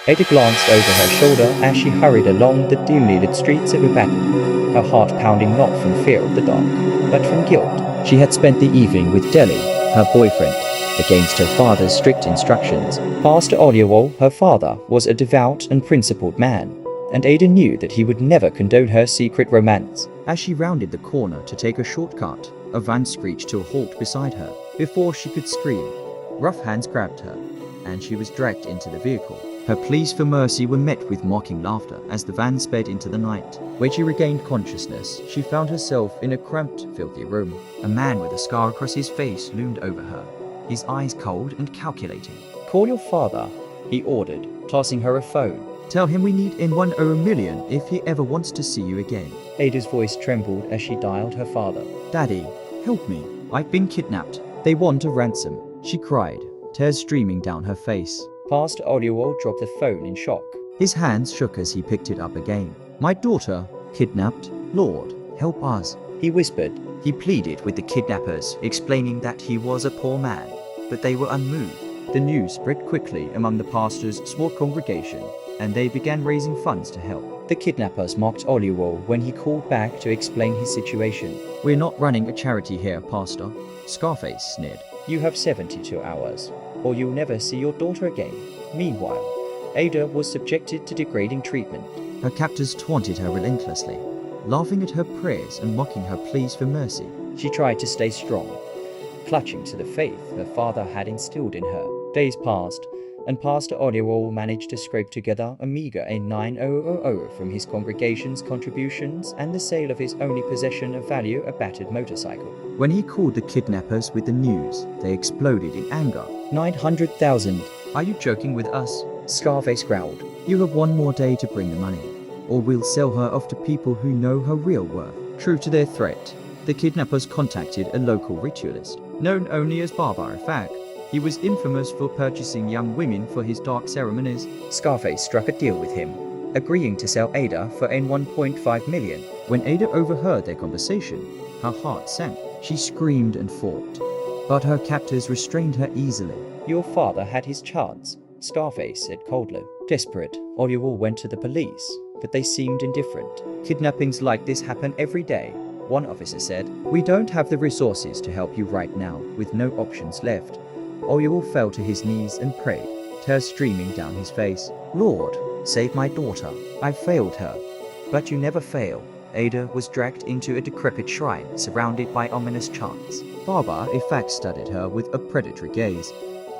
Ada glanced over her shoulder as she hurried along the dimly lit streets of Ibadan, her heart pounding not from fear of the dark, but from guilt. She had spent the evening with Deli, her boyfriend, against her father's strict instructions. Pastor Oluwole, her father, was a devout and principled man, and Ada knew that he would never condone her secret romance. As she rounded the corner to take a shortcut, a van screeched to a halt beside her. Before she could scream, rough hands grabbed her, and she was dragged into the vehicle. Her pleas for mercy were met with mocking laughter as the van sped into the night. When she regained consciousness, she found herself in a cramped, filthy room. A man with a scar across his face loomed over her, his eyes cold and calculating. "Call your father," he ordered, tossing her a phone. "Tell him we need in 1 or a million if he ever wants to see you again." Ada's voice trembled as she dialed her father. "Daddy, help me. I've been kidnapped. They want a ransom," she cried, tears streaming down her face. Pastor Oluwole dropped the phone in shock. His hands shook as he picked it up again. "My daughter, kidnapped? Lord, help us," he whispered. He pleaded with the kidnappers, explaining that he was a poor man, but they were unmoved. The news spread quickly among the pastor's small congregation, and they began raising funds to help. The kidnappers mocked Oluwole when he called back to explain his situation. "We're not running a charity here, Pastor," Scarface sneered. "You have 72 hours, or you'll never see your daughter again." Meanwhile, Ada was subjected to degrading treatment. Her captors taunted her relentlessly, laughing at her prayers and mocking her pleas for mercy. She tried to stay strong, clutching to the faith her father had instilled in her. Days passed, and Pastor Oluwole managed to scrape together a meager $9,000 from his congregation's contributions and the sale of his only possession of value, a battered motorcycle. When he called the kidnappers with the news, they exploded in anger. $900,000. "Are you joking with us?" Scarface growled. "You have one more day to bring the money, or we'll sell her off to people who know her real worth." True to their threat, the kidnappers contacted a local ritualist, known only as Baba Ifak. He was infamous for purchasing young women for his dark ceremonies. Scarface struck a deal with him, agreeing to sell Ada for $1.5 million. When Ada overheard their conversation, her heart sank. She screamed and fought, but her captors restrained her easily. "Your father had his chance," Scarface said coldly. Desperate, Oluwole went to the police, but they seemed indifferent. "Kidnappings like this happen every day," one officer said. "We don't have the resources to help you right now." With no options left, Oluwole fell to his knees and prayed, tears streaming down his face. "Lord, save my daughter. I failed her." "But you never fail." Ada was dragged into a decrepit shrine surrounded by ominous chants. Baba Ifak studied her with a predatory gaze,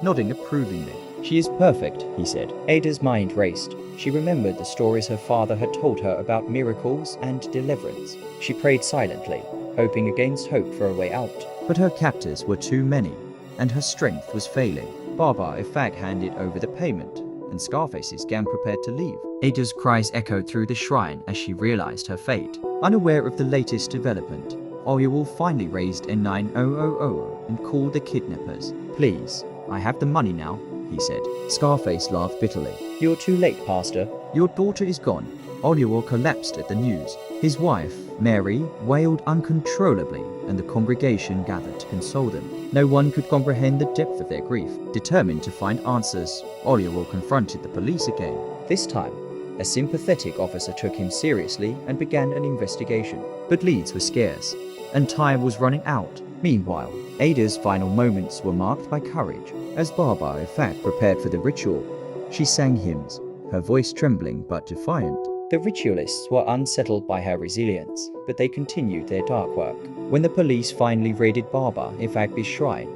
nodding approvingly. "She is perfect," he said. Ada's mind raced. She remembered the stories her father had told her about miracles and deliverance. She prayed silently, hoping against hope for a way out. But her captors were too many, and her strength was failing. Baba Ifak handed over the payment, and Scarface's gang prepared to leave. Ada's cries echoed through the shrine as she realized her fate. Unaware of the latest development, Oluwole finally raised a $9,000 and called the kidnappers. "Please, I have the money now," he said. Scarface laughed bitterly. "You're too late, Pastor. Your daughter is gone." Oluwole collapsed at the news. His wife, Mary, wailed uncontrollably, and the congregation gathered to console them. No one could comprehend the depth of their grief. Determined to find answers, Oluwole confronted the police again. This time, a sympathetic officer took him seriously and began an investigation. But leads were scarce, and time was running out. Meanwhile, Ada's final moments were marked by courage. As Baba Ifak prepared for the ritual, she sang hymns, her voice trembling but defiant. The ritualists were unsettled by her resilience, but they continued their dark work. When the police finally raided Baba Ifak's shrine,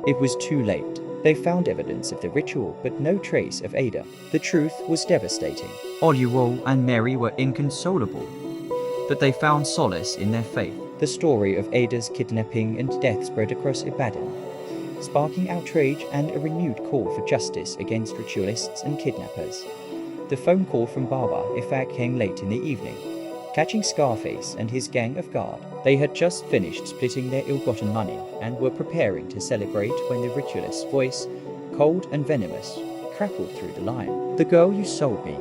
it was too late. They found evidence of the ritual, but no trace of Ada. The truth was devastating. Oluwole and Mary were inconsolable, but they found solace in their faith. The story of Ada's kidnapping and death spread across Ibadan, sparking outrage and a renewed call for justice against ritualists and kidnappers. The phone call from Baba Ifak came late in the evening, catching Scarface and his gang off guard. They had just finished splitting their ill-gotten money and were preparing to celebrate when the ritualist's voice, cold and venomous, crackled through the line. "The girl you sold me,"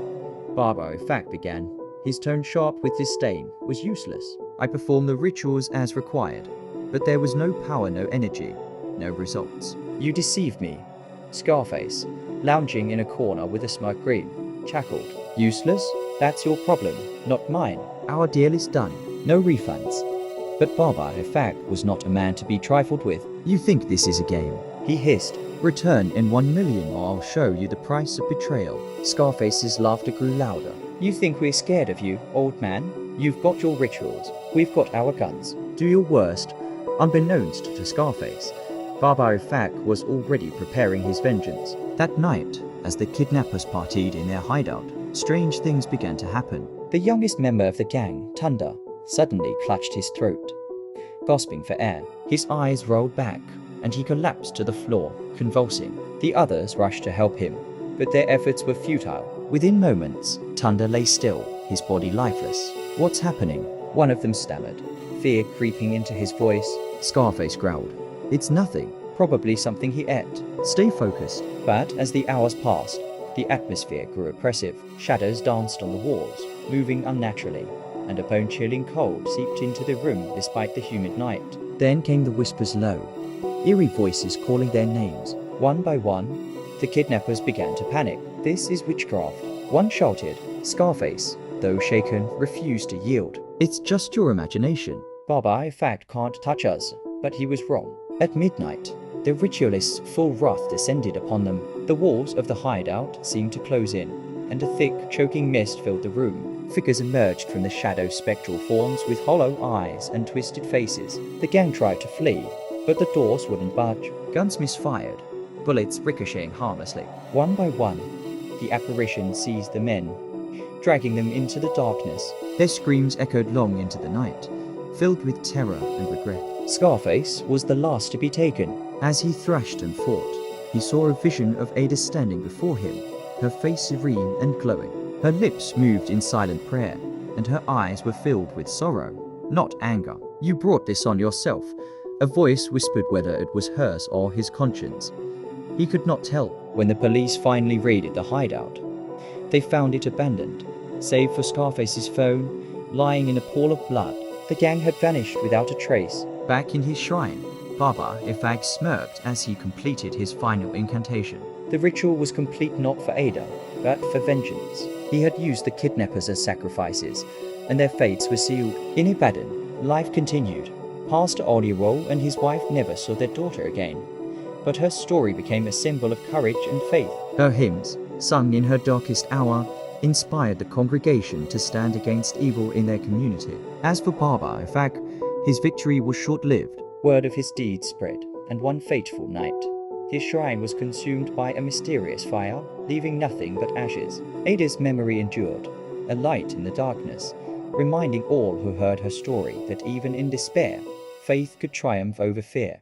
Baba Ifak began, his tone sharp with disdain, "was useless. I performed the rituals as required, but there was no power, no energy, no results. You deceived me." Scarface, lounging in a corner with a smug grin, chuckled. Useless? That's your problem, not mine. Our deal is done. No refunds. But Baba, in fact, was not a man to be trifled with. You think this is a game? He hissed. Return in 1 million or I'll show you the price of betrayal. Scarface's laughter grew louder. You think we're scared of you, old man? You've got your rituals. We've got our guns. Do your worst. Unbeknownst to Scarface, Baba in fact was already preparing his vengeance. That night, as the kidnappers partied in their hideout, strange things began to happen. The youngest member of the gang, Tunda, suddenly clutched his throat. Gasping for air, his eyes rolled back, and he collapsed to the floor, convulsing. The others rushed to help him, but their efforts were futile. Within moments, Tunda lay still, his body lifeless. What's happening? One of them stammered, fear creeping into his voice. Scarface growled. It's nothing. Probably something he ate. Stay focused. But as the hours passed, the atmosphere grew oppressive. Shadows danced on the walls, moving unnaturally, and a bone-chilling cold seeped into the room despite the humid night. Then came the whispers low, eerie voices calling their names. One by one, the kidnappers began to panic. This is witchcraft. One shouted. Scarface, though shaken, refused to yield. It's just your imagination. Baba, in fact, can't touch us. But he was wrong. At midnight, the ritualist's full wrath descended upon them. The walls of the hideout seemed to close in, and a thick, choking mist filled the room. Figures emerged from the shadow spectral forms with hollow eyes and twisted faces. The gang tried to flee, but the doors wouldn't budge. Guns misfired, bullets ricocheting harmlessly. One by one, the apparition seized the men, dragging them into the darkness. Their screams echoed long into the night, filled with terror and regret. Scarface was the last to be taken. As he thrashed and fought, he saw a vision of Ada standing before him, her face serene and glowing. Her lips moved in silent prayer, and her eyes were filled with sorrow, not anger. You brought this on yourself. A voice whispered whether it was hers or his conscience. He could not tell. When the police finally raided the hideout, they found it abandoned, save for Scarface's phone, lying in a pool of blood. The gang had vanished without a trace. Back in his shrine, Baba in fact smirked as he completed his final incantation. The ritual was complete not for Ada, but for vengeance. He had used the kidnappers as sacrifices, and their fates were sealed. In Ibadan, life continued. Pastor Oliwo and his wife never saw their daughter again, but her story became a symbol of courage and faith. Her hymns, sung in her darkest hour, inspired the congregation to stand against evil in their community. As for Baba, in fact, his victory was short-lived. Word of his deeds spread, and one fateful night, his shrine was consumed by a mysterious fire, leaving nothing but ashes. Ada's memory endured, a light in the darkness, reminding all who heard her story that even in despair, faith could triumph over fear.